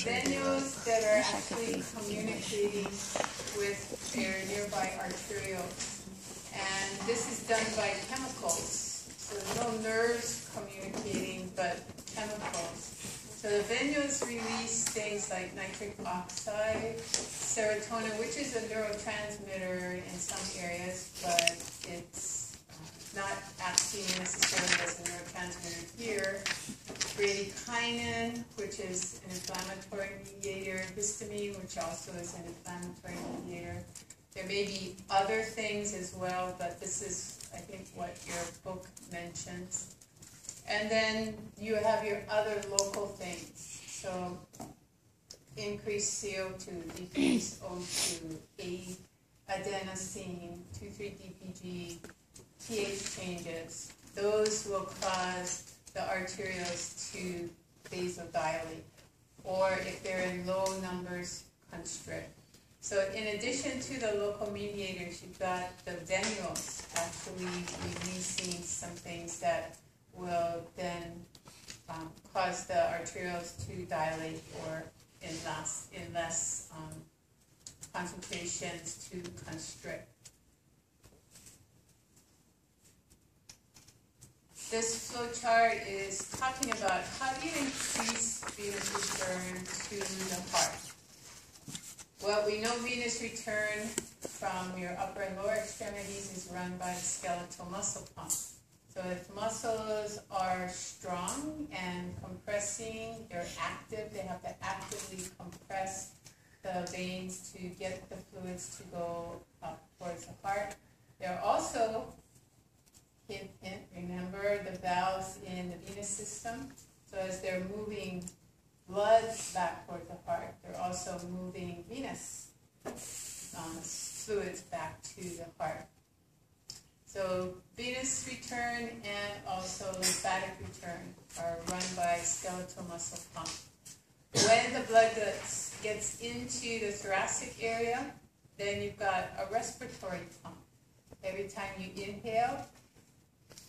venules that are actually communicating with their nearby arterioles. And this is done by chemicals. So no nerves communicating, but chemicals. So the venules release things like nitric oxide, serotonin, which is a neurotransmitter in some areas, but it's not acting necessarily as a neurotransmitter here. Bradykinin, which is an inflammatory mediator, histamine, which also is an inflammatory mediator. There may be other things as well, but this is, I think, what your book mentions. And then you have your other local things. So increased CO2, decreased O2, adenosine, 2,3-DPG, pH changes. Those will cause the arterioles to vasodilate, or if they're in low numbers, constrict. So in addition to the local mediators, you've got the venules actually releasing some things that will then cause the arterioles to dilate, or in less concentrations to constrict. This flow chart is talking about how do you increase venous return to the heart. Well, we know venous return from your upper and lower extremities is run by the skeletal muscle pump. So if muscles are strong and compressing, they're active, they have to actively compress the veins to get the fluids to go up towards the heart. They're also, hint, remember the valves in the venous system. So as they're moving blood back toward the heart, they're also moving venous fluids back to the heart. So venous return and also lymphatic return are run by skeletal muscle pump. When the blood gets into the thoracic area, then you've got a respiratory pump. Every time you inhale,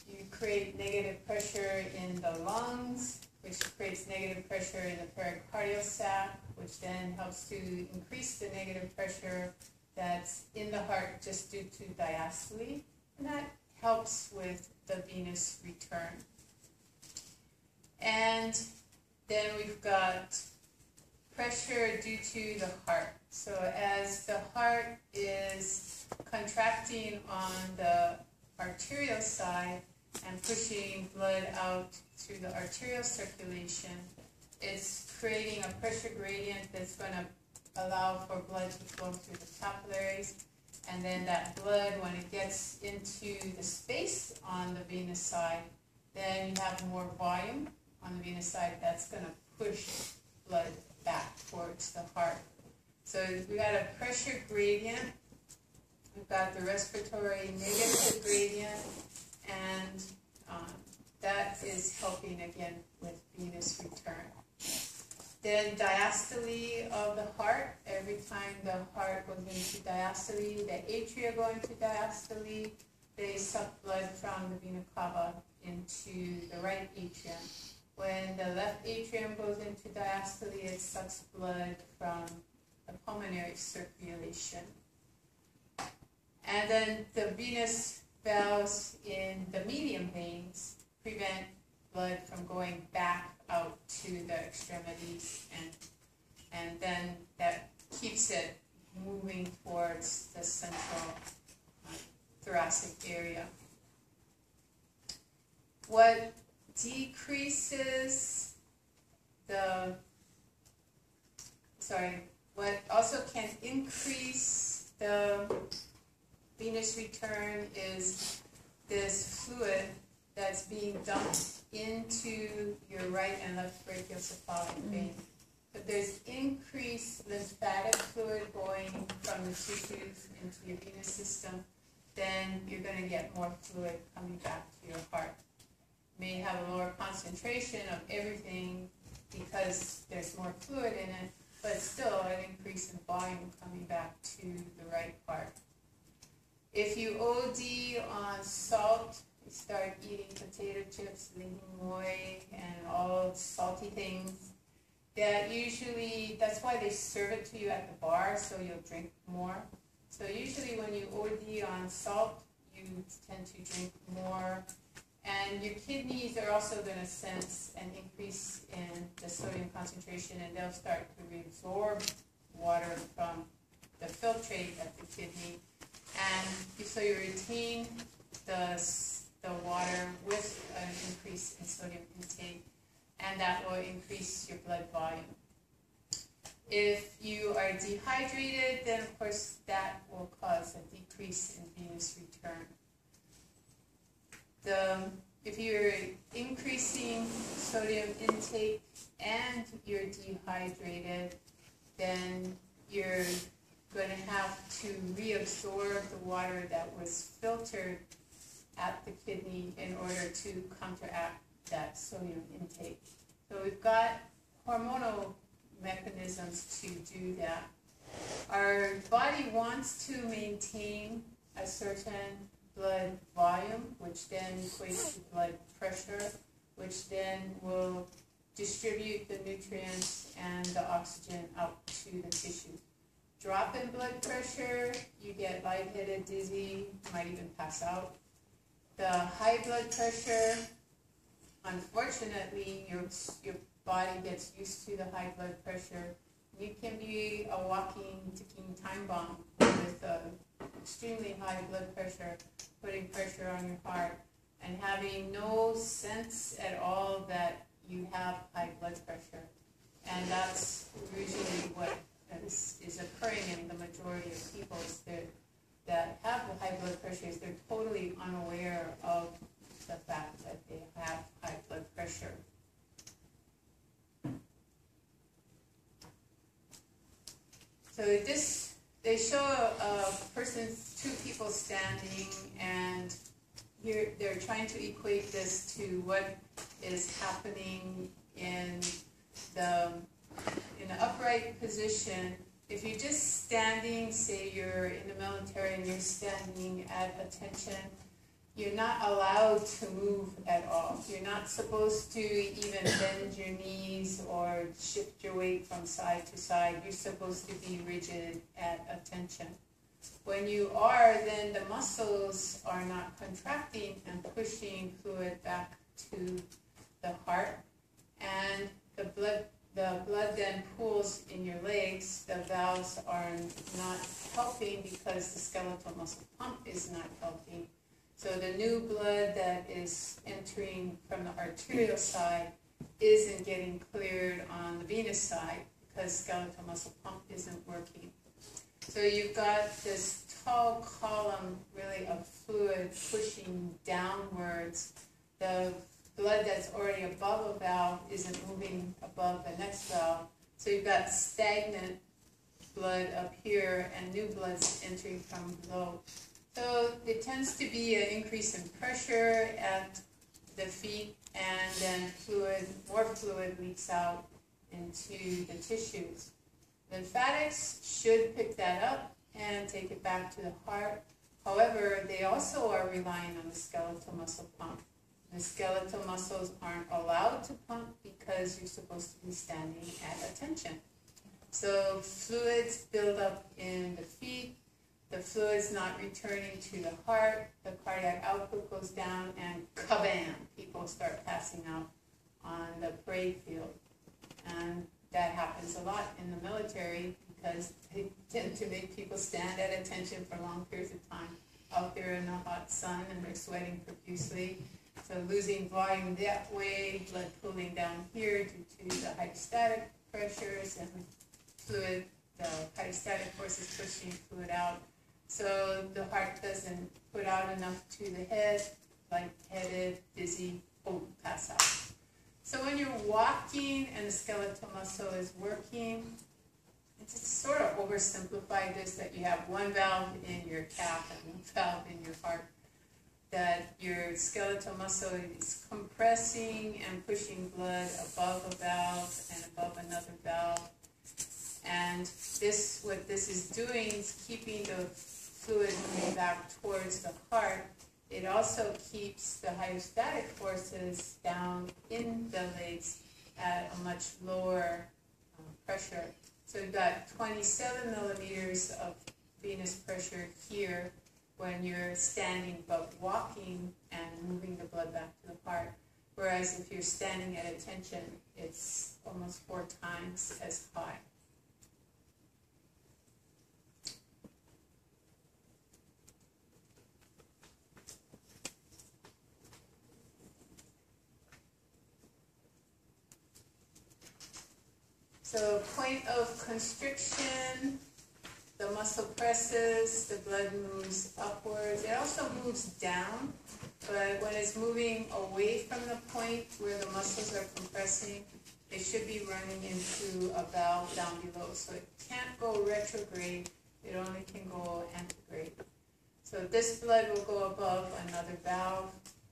you create negative pressure in the lungs, which creates negative pressure in the pericardial sac, which then helps to increase the negative pressure that's in the heart just due to diastole. And that helps with the venous return. And then we've got pressure due to the heart. So as the heart is contracting on the arterial side and pushing blood out through the arterial circulation, it's creating a pressure gradient that's going to allow for blood to flow through the capillaries. And then that blood, when it gets into the space on the venous side, then you have more volume on the venous side. That's going to push blood back towards the heart. So we got a pressure gradient. We've got the respiratory negative gradient, and that is helping again with venous return. Then diastole of the heart. Every time the heart goes into diastole, the atria go into diastole. They suck blood from the vena cava into the right atrium. When the left atrium goes into diastole, it sucks blood from the pulmonary circulation. And then the venous valves in the medium veins prevent blood from going back out to the extremities, and then that keeps it moving towards the central thoracic area. What decreases what also can increase the venous return is this fluid that's being dumped into your right and left brachiocephalic vein. If there's increased lymphatic fluid going from the tissues into your venous system, then you're going to get more fluid coming back to your heart. You may have a lower concentration of everything because there's more fluid in it, but still an increase in volume coming back to the right part. If you OD on salt, you start eating potato chips, linguine, and all salty things, that usually, that's why they serve it to you at the bar, so you'll drink more. So usually when you OD on salt, you tend to drink more. And your kidneys are also going to sense an increase in the sodium concentration, and they'll start to reabsorb water from the filtrate at the kidney. And so you retain the water with an increase in sodium intake, and that will increase your blood volume. If you are dehydrated, then of course that will cause a decrease in venous return. If you're increasing sodium intake and you're dehydrated, then you're going to have to reabsorb the water that was filtered at the kidney in order to counteract that sodium intake. So we've got hormonal mechanisms to do that. Our body wants to maintain a certain blood volume, which then equates to blood pressure, which then will distribute the nutrients and the oxygen out to the tissue. Drop in blood pressure, you get lightheaded, dizzy, might even pass out. The high blood pressure, unfortunately, your body gets used to the high blood pressure. You can be a walking, ticking time bomb with extremely high blood pressure, putting pressure on your heart, and having no sense at all that you have high blood pressure. And that's usually what is occurring in the majority of people that have the high blood pressure. Is they're totally unaware of the fact that they have high blood pressure. So they show a person, two people standing, and here they're trying to equate this to what is happening in the upright position. If you're just standing, say you're in the military and you're standing at attention, you're not allowed to move at all. You're not supposed to even bend your knees or shift your weight from side to side. You're supposed to be rigid at attention. When you are, then the muscles are not contracting and pushing fluid back to the heart, and the blood then pools in your legs. The valves are not helping because the skeletal muscle pump is not helping. So the new blood that is entering from the arterial side isn't getting cleared on the venous side because skeletal muscle pump isn't working. So you've got this tall column really of fluid pushing downwards. The blood that's already above a valve isn't moving above the next valve. So you've got stagnant blood up here and new blood's entering from below. So it tends to be an increase in pressure at the feet, and then more fluid leaks out into the tissues. Lymphatics should pick that up and take it back to the heart. However, they also are relying on the skeletal muscle pump. The skeletal muscles aren't allowed to pump because you're supposed to be standing at attention. So fluids build up in the feet. The fluid's not returning to the heart. The cardiac output goes down, and kabam! People start passing out on the parade field. And that happens a lot in the military because they tend to make people stand at attention for long periods of time out there in the hot sun, and they're sweating profusely. So losing volume that way, blood pooling down here due to the hydrostatic pressures and fluid, the hydrostatic forces pushing fluid out. So the heart doesn't put out enough to the head, lightheaded, dizzy, pass out. So when you're walking and the skeletal muscle is working, it's sort of oversimplified this that you have one valve in your calf and one valve in your heart, that your skeletal muscle is compressing and pushing blood above a valve and above another valve. And what this is doing is keeping the fluid moving back towards the heart. It also keeps the hydrostatic forces down in the legs at a much lower pressure. So we've got 27 millimeters of venous pressure here when you're standing but walking and moving the blood back to the heart. Whereas if you're standing at attention, it's almost 4 times as high. So point of constriction, the muscle presses, the blood moves upwards. It also moves down, but when it's moving away from the point where the muscles are compressing, it should be running into a valve down below. So it can't go retrograde, it only can go antegrade. So this blood will go above another valve,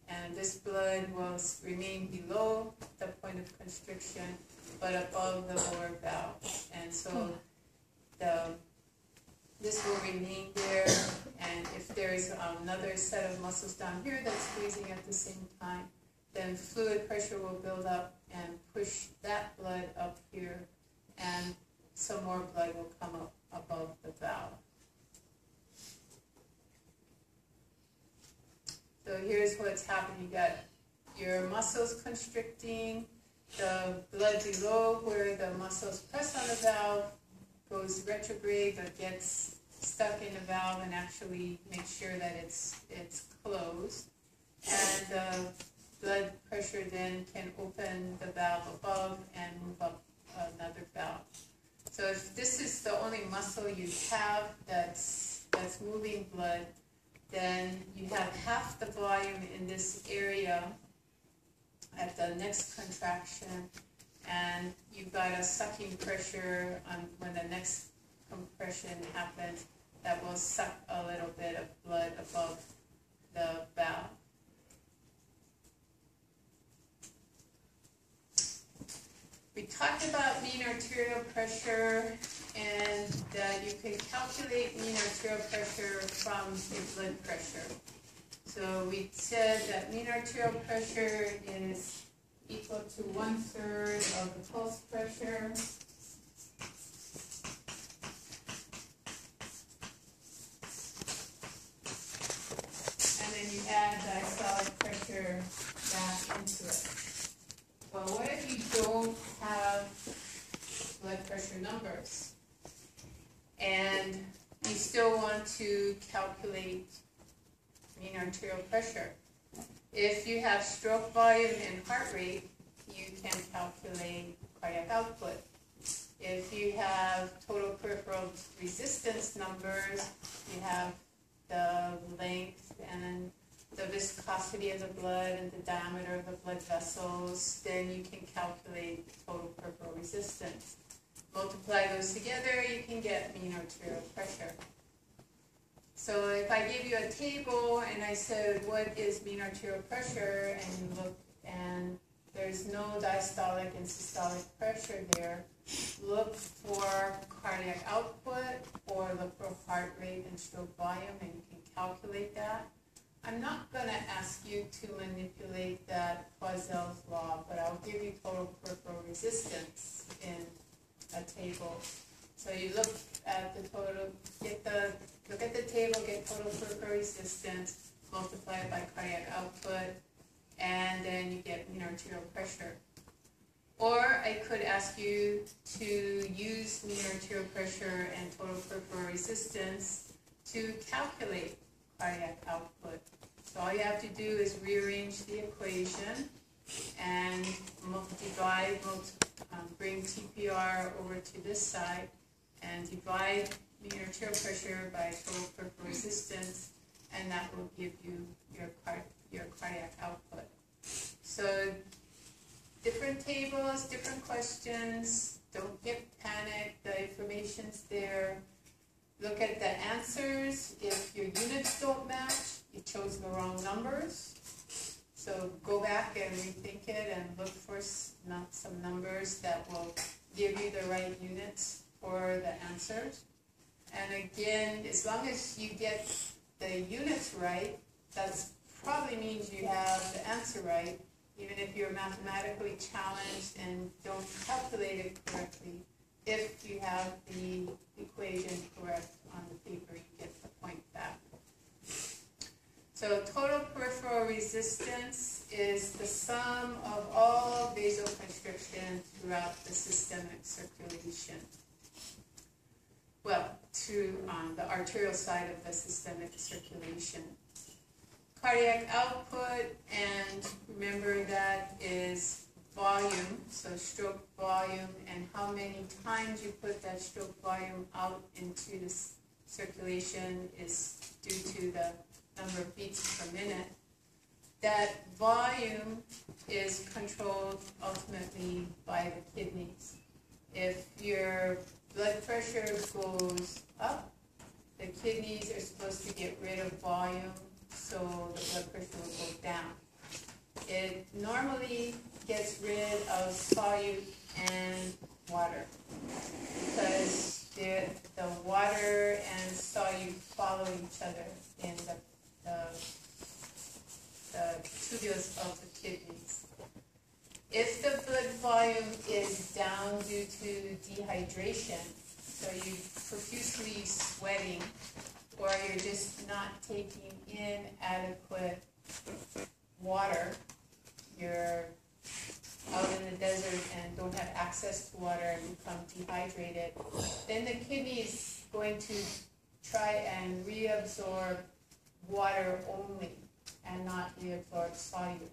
and this blood will remain below the point of constriction, but above the lower valve. And so this will remain there, and if there's another set of muscles down here that's squeezing at the same time, then fluid pressure will build up and push that blood up here, and some more blood will come up above the valve. So here's what's happening. You got your muscles constricting, the blood below where the muscles press on the valve goes retrograde but gets stuck in the valve and actually makes sure that it's closed. And the blood pressure then can open the valve above and move up another valve. So if this is the only muscle you have that's moving blood, then you have half the volume in this area at the next contraction, and you've got a sucking pressure on when the next compression happens that will suck a little bit of blood above the valve. We talked about mean arterial pressure, and that you can calculate mean arterial pressure from your blood pressure. So we said that mean arterial pressure is equal to 1/3 of the pulse pressure. And then you add diastolic pressure back into it. Well, what if you don't have blood pressure numbers and you still want to calculate mean arterial pressure? If you have stroke volume and heart rate, you can calculate cardiac output. If you have total peripheral resistance numbers, you have the length and the viscosity of the blood and the diameter of the blood vessels, then you can calculate total peripheral resistance. Multiply those together, you can get mean arterial pressure. So if I gave you a table and I said, what is mean arterial pressure, and you look and there's no diastolic and systolic pressure there, look for cardiac output or look for heart rate and stroke volume, and you can calculate that. I'm not going to ask you to manipulate that Poiseuille's law, but I'll give you total peripheral resistance in a table. So you look at the total, look at the table, get total peripheral resistance, multiply it by cardiac output, and then you get mean arterial pressure. Or I could ask you to use mean arterial pressure and total peripheral resistance to calculate cardiac output. So all you have to do is rearrange the equation and bring TPR over to this side and divide mean arterial pressure by total peripheral resistance, and that will give you your cardiac output. So different tables, different questions. Don't get panicked. The information's there. Look at the answers. If your units don't match, you chose the wrong numbers. So go back and rethink it and look for some numbers that will give you the right units for the answers. And again, as long as you get the units right, that probably means you have the answer right. Even if you're mathematically challenged and don't calculate it correctly, if you have the equation correct on the paper, you get the point back. So total peripheral resistance is the sum of all vasoconstriction throughout the systemic circulation. Well, to the arterial side of the systemic circulation. Cardiac output, and remember that is volume, so stroke volume, and how many times you put that stroke volume out into the circulation is due to the number of beats per minute. That volume is controlled ultimately by the kidneys. If your blood pressure goes up, the kidneys are supposed to get rid of volume, so the blood pressure will go down. It normally gets rid of solute and water because the water and solute follow each other in the tubules of the kidneys. If the blood volume is down due to dehydration, so you're profusely sweating, or you're just not taking in adequate water, you're out in the desert and don't have access to water and become dehydrated, then the kidney is going to try and reabsorb water only and not reabsorb solute.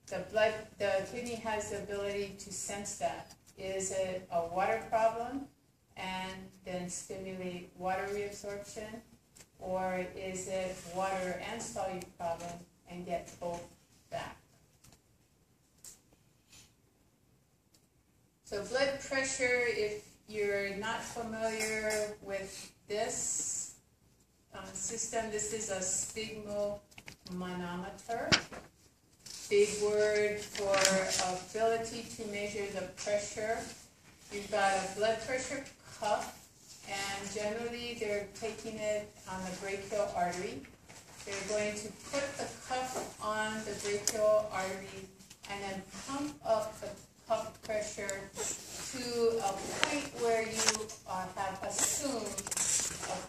The kidney has the ability to sense that. Is it a water problem and then stimulate water reabsorption, or is it water and solute problem and get both back? So blood pressure, if you're not familiar with this system, this is a sphygmomanometer. Big word for ability to measure the pressure. You've got a blood pressure cuff, and generally they're taking it on the brachial artery. They're going to put the cuff on the brachial artery and then pump up the cuff pressure to a point where you have assumed,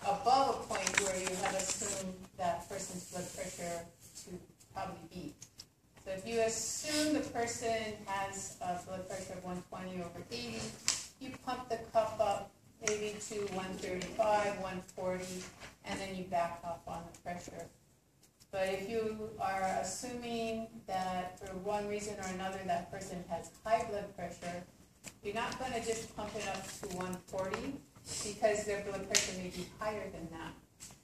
above a point where you have assumed that person's blood pressure to probably be. So if you assume the person has a blood pressure of 120 over 80, you pump the cuff up maybe to 135, 140, and then you back off on the pressure. But if you are assuming that for one reason or another that person has high blood pressure, you're not going to just pump it up to 140 because their blood pressure may be higher than that.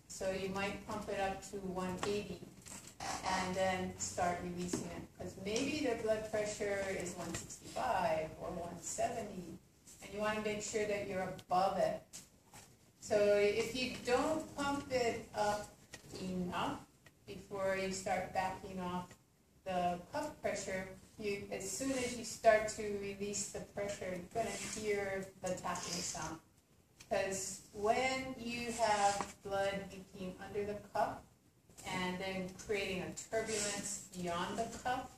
So you might pump it up to 180 and then start releasing it, because maybe their blood pressure is 165 or 170, and you want to make sure that you're above it. So if you don't pump it up enough before you start backing off the cuff pressure, as soon as you start to release the pressure, you're going to hear the tapping sound. Because when you have blood leaking under the cuff, and then creating a turbulence beyond the cuff.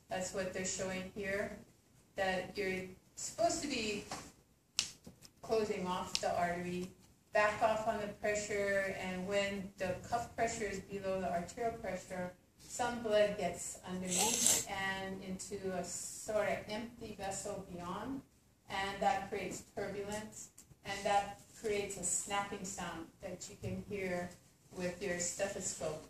That's what they're showing here, that you're supposed to be closing off the artery, back off on the pressure, and when the cuff pressure is below the arterial pressure, some blood gets underneath and into a sort of empty vessel beyond, and that creates turbulence, and that creates a snapping sound that you can hear with your stethoscope.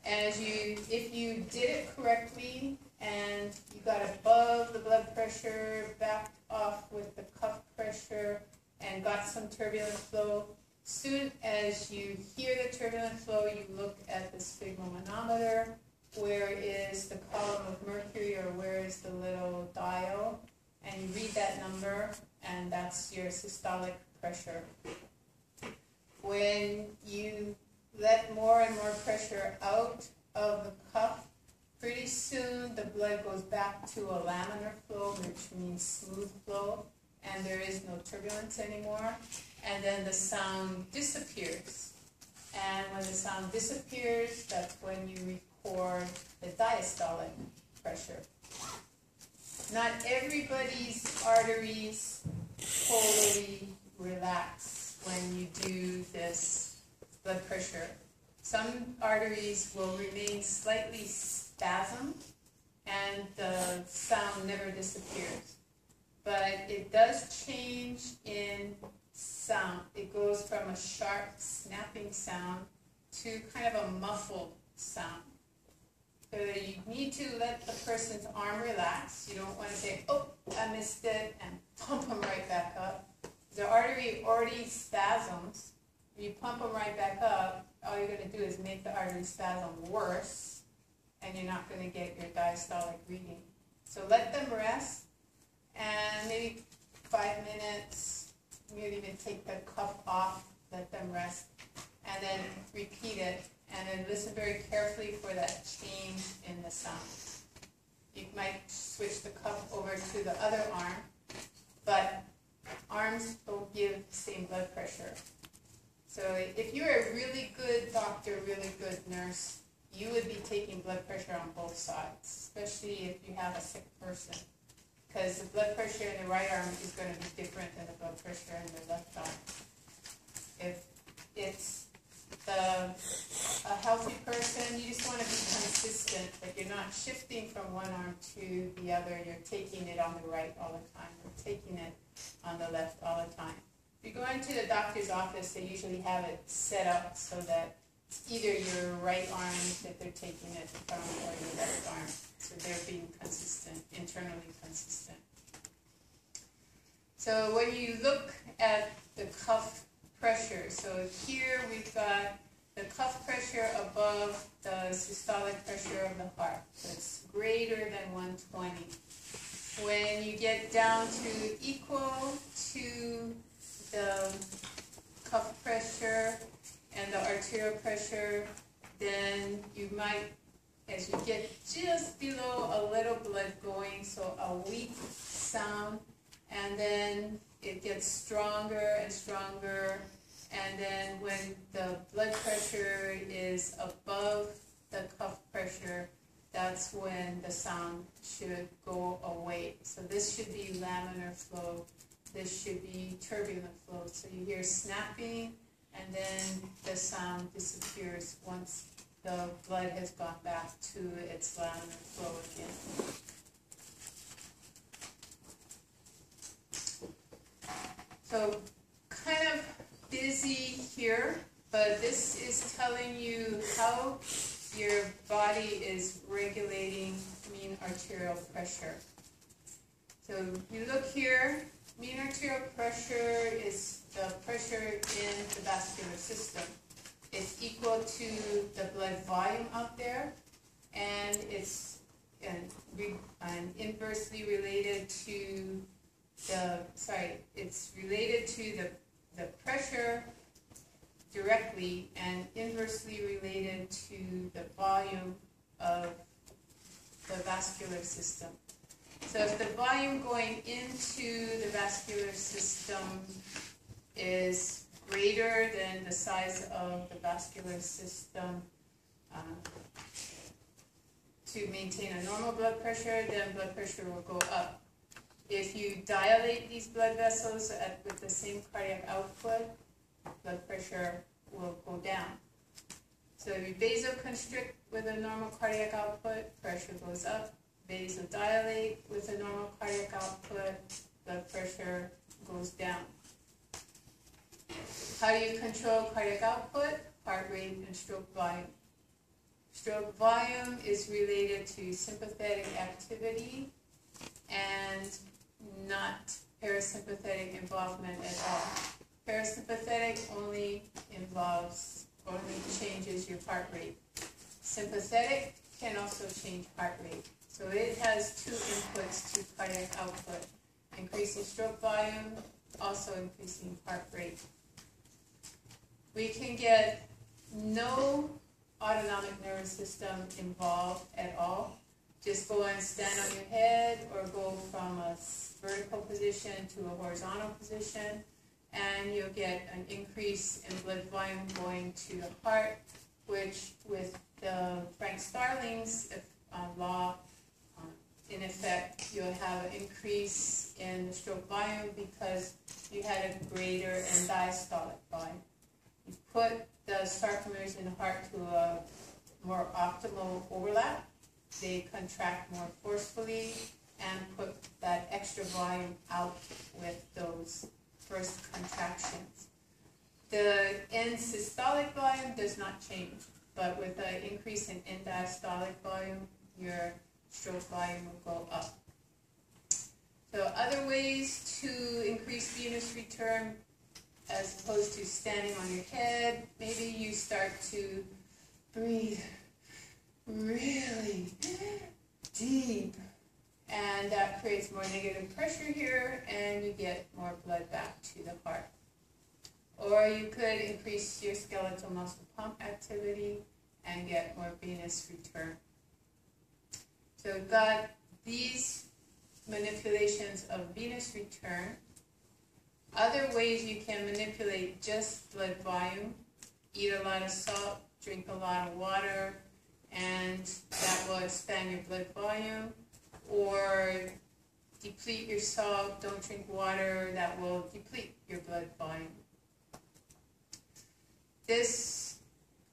If you did it correctly and you got above the blood pressure, backed off with the cuff pressure, and got some turbulent flow, soon as you hear the turbulent flow, you look at the sphygmomanometer. Where is the column of mercury, or where is the little dial? And you read that number, and that's your systolic pressure. When you let more and more pressure out of the cuff, pretty soon the blood goes back to a laminar flow, which means smooth flow, and there is no turbulence anymore, and then the sound disappears. And when the sound disappears, that's when you record the diastolic pressure. Not everybody's arteries totally relax when you do this blood pressure. Some arteries will remain slightly spasmed and the sound never disappears. But it does change in sound. It goes from a sharp snapping sound to kind of a muffled sound. So you need to let the person's arm relax. You don't want to say, oh, I missed it, and pump them right back up. The artery already spasms. If you pump them right back up, all you're going to do is make the artery spasm worse, and you're not going to get your diastolic reading. So let them rest, and maybe 5 minutes, you can even take the cuff off, let them rest, and then repeat it, and then listen very carefully for that change in the sound. You might switch the cuff over to the other arm, but arms don't give the same blood pressure. So if you're a really good doctor, really good nurse, you would be taking blood pressure on both sides, especially if you have a sick person, because the blood pressure in the right arm is going to be different than the blood pressure in the left arm. If it's a healthy person, you just want to be consistent, that you're not shifting from one arm to the other, you're taking it on the right all the time, or taking it on the left all the time. If you go into the doctor's office, they usually have it set up so that it's either your right arm that they're taking it from or your left arm. So they're being consistent, internally consistent. So when you look at the cuff pressure, so here we've got the cuff pressure above the systolic pressure of the heart. So it's greater than 120. When you get down to equal to the cuff pressure and the arterial pressure, then you might, as you get just below a little blood going, so a weak sound, and then it gets stronger and stronger, and then when the blood pressure is above the cuff pressure, that's when the sound should go away. So this should be laminar flow. This should be turbulent flow. So you hear snapping, and then the sound disappears once the blood has gone back to its laminar flow again. So kind of busy here, but this is telling you how your body is regulating mean arterial pressure. So you look here, mean arterial pressure is the pressure in the vascular system. It's equal to the blood volume out there, and it's inversely related to it's related to the pressure directly and inversely related to the volume of the vascular system. So if the volume going into the vascular system is greater than the size of the vascular system to maintain a normal blood pressure, then blood pressure will go up. If you dilate these blood vessels with the same cardiac output, blood pressure will go down. So if you vasoconstrict with a normal cardiac output, pressure goes up. Vasodilate with a normal cardiac output, blood pressure goes down. How do you control cardiac output? Heart rate and stroke volume. Stroke volume is related to sympathetic activity and not parasympathetic involvement at all. Parasympathetic only changes your heart rate. Sympathetic can also change heart rate. So it has two inputs to cardiac output: increasing stroke volume, also increasing heart rate. We can get no autonomic nervous system involved at all. Just go and stand on your head or go from a vertical position to a horizontal position, and you'll get an increase in blood volume going to the heart, which with the Frank Starling's law in effect, you'll have an increase in the stroke volume because you had a greater end diastolic volume. You put the sarcomeres in the heart to a more optimal overlap. They contract more forcefully and put that extra volume out with those first contractions. The end systolic volume does not change, but with an increase in end diastolic volume, your stroke volume will go up. So other ways to increase venous return, as opposed to standing on your head, maybe you start to breathe really deep, and that creates more negative pressure here, and you get more blood back to the heart. Or you could increase your skeletal muscle pump activity and get more venous return. So we've got these manipulations of venous return. Other ways you can manipulate just blood volume: eat a lot of salt, drink a lot of water, and that will expand your blood volume. Or deplete your salt, don't drink water, that will deplete your blood volume. This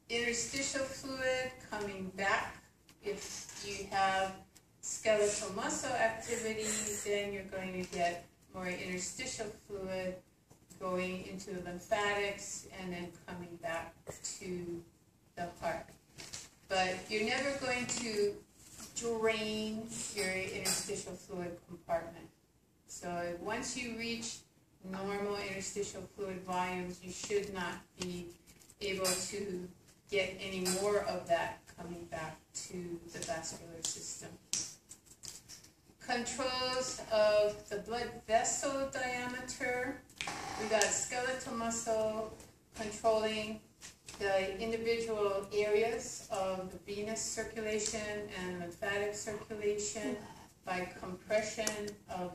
interstitial fluid coming back, if you have skeletal muscle activity, then you're going to get more interstitial fluid going into the lymphatics and then coming back to the heart. But you're never going to drain your interstitial fluid compartment. So once you reach normal interstitial fluid volumes, you should not be able to get any more of that coming back to the vascular system. Controls of the blood vessel diameter. We got skeletal muscle controlling the individual areas of the venous circulation and lymphatic circulation by compression of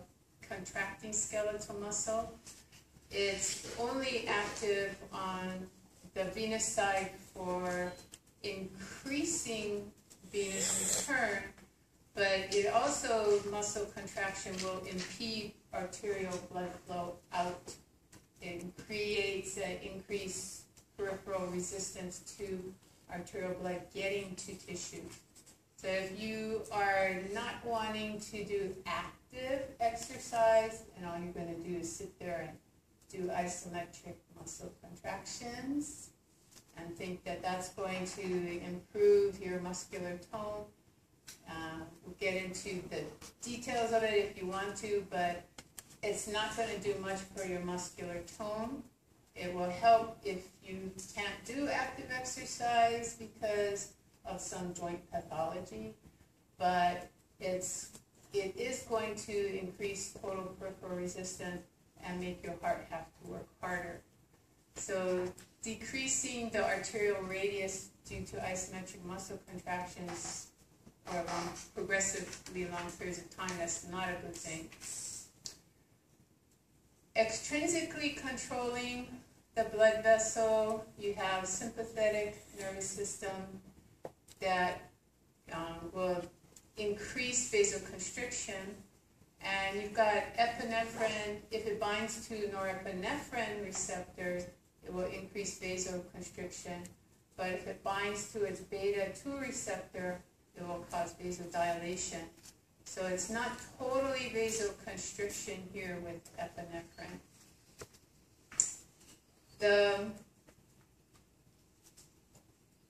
contracting skeletal muscle. It's only active on the venous side for increasing venous return, but it also, muscle contraction will impede arterial blood flow out. It creates an increased peripheral resistance to arterial blood getting to tissue. So if you are not wanting to do active exercise, and all you're going to do is sit there and do isometric muscle contractions and think that that's going to improve your muscular tone, we'll get into the details of it if you want to, but it's not going to do much for your muscular tone. It will help if you can't do active exercise because of some joint pathology, but it is going to increase total peripheral resistance and make your heart have to work harder. So decreasing the arterial radius due to isometric muscle contractions for progressively long periods of time, that's not a good thing. Extrinsically controlling the blood vessel, you have sympathetic nervous system that will increase vasoconstriction, and you've got epinephrine. If it binds to norepinephrine receptors, it will increase vasoconstriction, but if it binds to its beta-2 receptor, it will cause vasodilation. So it's not totally vasoconstriction here with epinephrine. The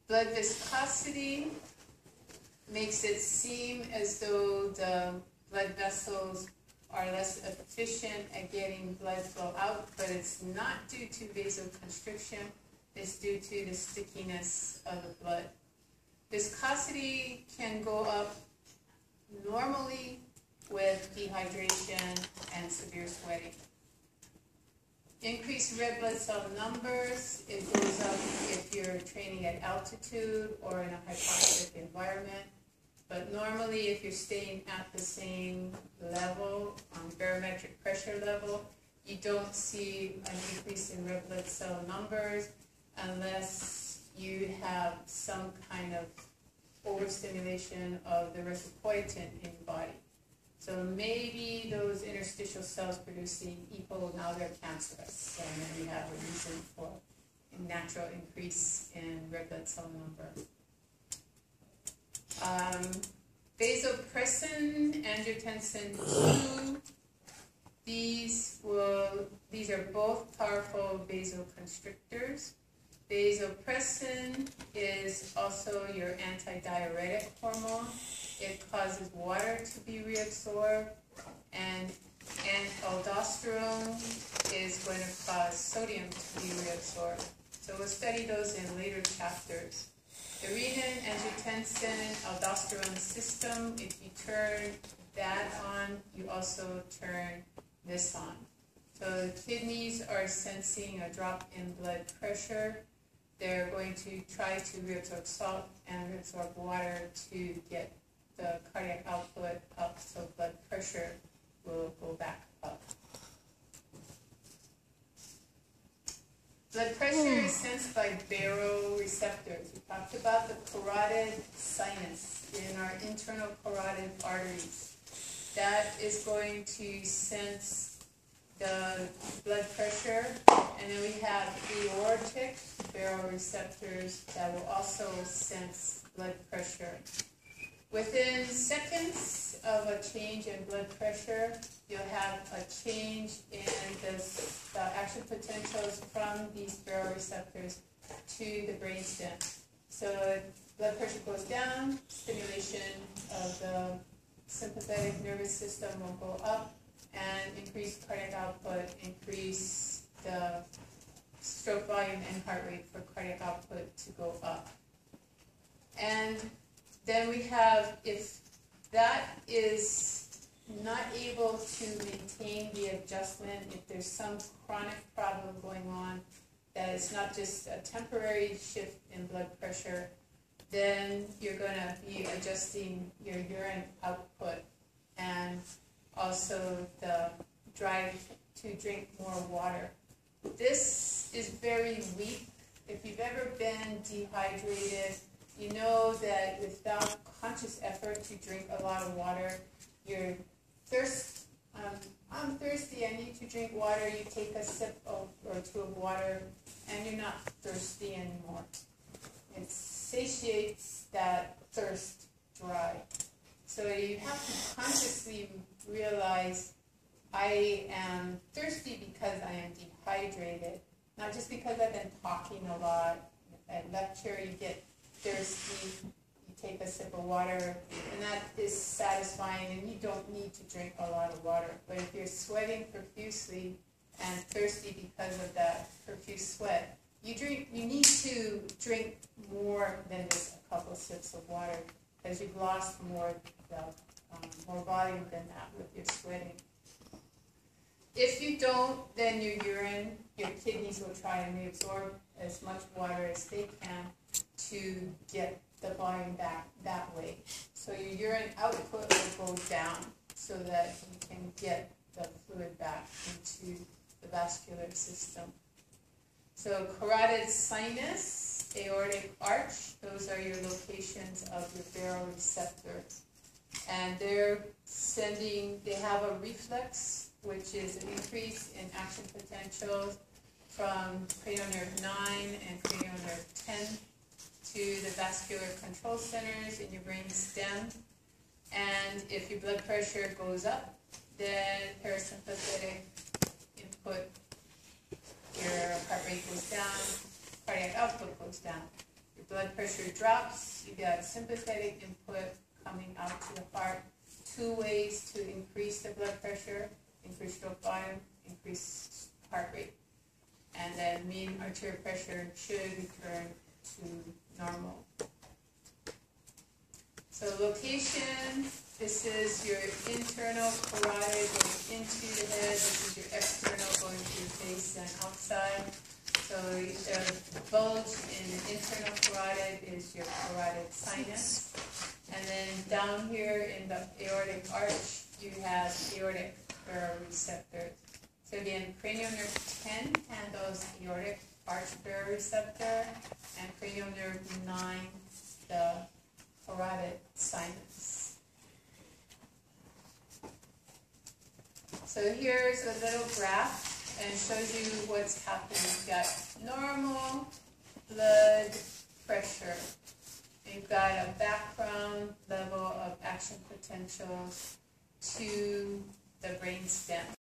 blood viscosity makes it seem as though the blood vessels are less efficient at getting blood flow out, but it's not due to vasoconstriction, it's due to the stickiness of the blood. Viscosity can go up normally with dehydration and severe sweating. Increased red blood cell numbers, it goes up if you're training at altitude or in a hypoxic environment. But normally if you're staying at the same level, barometric pressure level, you don't see an increase in red blood cell numbers unless you have some kind of overstimulation of the erythropoietin in your body. So maybe those interstitial cells producing EPO, now they're cancerous. And then we have a reason for a natural increase in red blood cell number. Vasopressin, angiotensin 2, these are both powerful vasoconstrictors. Vasopressin is also your antidiuretic hormone. It causes water to be reabsorbed, and aldosterone is going to cause sodium to be reabsorbed. So we'll study those in later chapters. The renin, angiotensin, aldosterone system, if you turn that on, you also turn this on. So the kidneys are sensing a drop in blood pressure. They're going to try to reabsorb salt and reabsorb water to get the cardiac output up, so blood pressure will go back up. Blood pressure is sensed by baroreceptors. We talked about the carotid sinus in our internal carotid arteries. That is going to sense the blood pressure, and then we have aortic baroreceptors that will also sense blood pressure. Within seconds of a change in blood pressure, you'll have a change in the action potentials from these baroreceptors to the brainstem. So blood pressure goes down, stimulation of the sympathetic nervous system will go up, and increase cardiac output, increase the stroke volume and heart rate for cardiac output to go up. And then we have, if that is not able to maintain the adjustment, if there's some chronic problem going on, that it's not just a temporary shift in blood pressure, then you're going to be adjusting your urine output and also the drive to drink more water. This is very weak. If you've ever been dehydrated, you know that without conscious effort to drink a lot of water, your thirst, I'm thirsty, I need to drink water, you take a sip or two of water, and you're not thirsty anymore. It satiates that thirst dry. So you have to consciously realize, I am thirsty because I am dehydrated, not just because I've been talking a lot. At lecture, you get thirsty, you take a sip of water, and that is satisfying, and you don't need to drink a lot of water. But if you're sweating profusely and thirsty because of that profuse sweat, you need to drink more than just a couple of sips of water, because you've lost more volume than that with your sweating. If you don't, then your urine, your kidneys will try and reabsorb as much water as they can to get the volume back that way. So your urine output will go down so that you can get the fluid back into the vascular system. So carotid sinus, aortic arch, those are your locations of your baroreceptor. And they have a reflex, which is an increase in action potentials from cranial nerve 9 and cranial nerve 10 to the vascular control centers in your brain stem. And if your blood pressure goes up, then parasympathetic input, your heart rate goes down, cardiac output goes down. Your blood pressure drops, you got sympathetic input coming out to the heart. Two ways to increase the blood pressure: increase stroke volume, increase heart rate. And then mean arterial pressure should return to normal. So location, this is your internal carotid going into the head. This is your external going to your face and outside. So the bulge in the internal carotid is your carotid sinus. And then down here in the aortic arch, you have aortic baroreceptors. So again, cranial nerve 10 handles aortic arch baroreceptor, and cranial nerve 9, the carotid sinus. So here's a little graph and shows you what's happening. You've got normal blood pressure. You've got a background level of action potentials to the brainstem.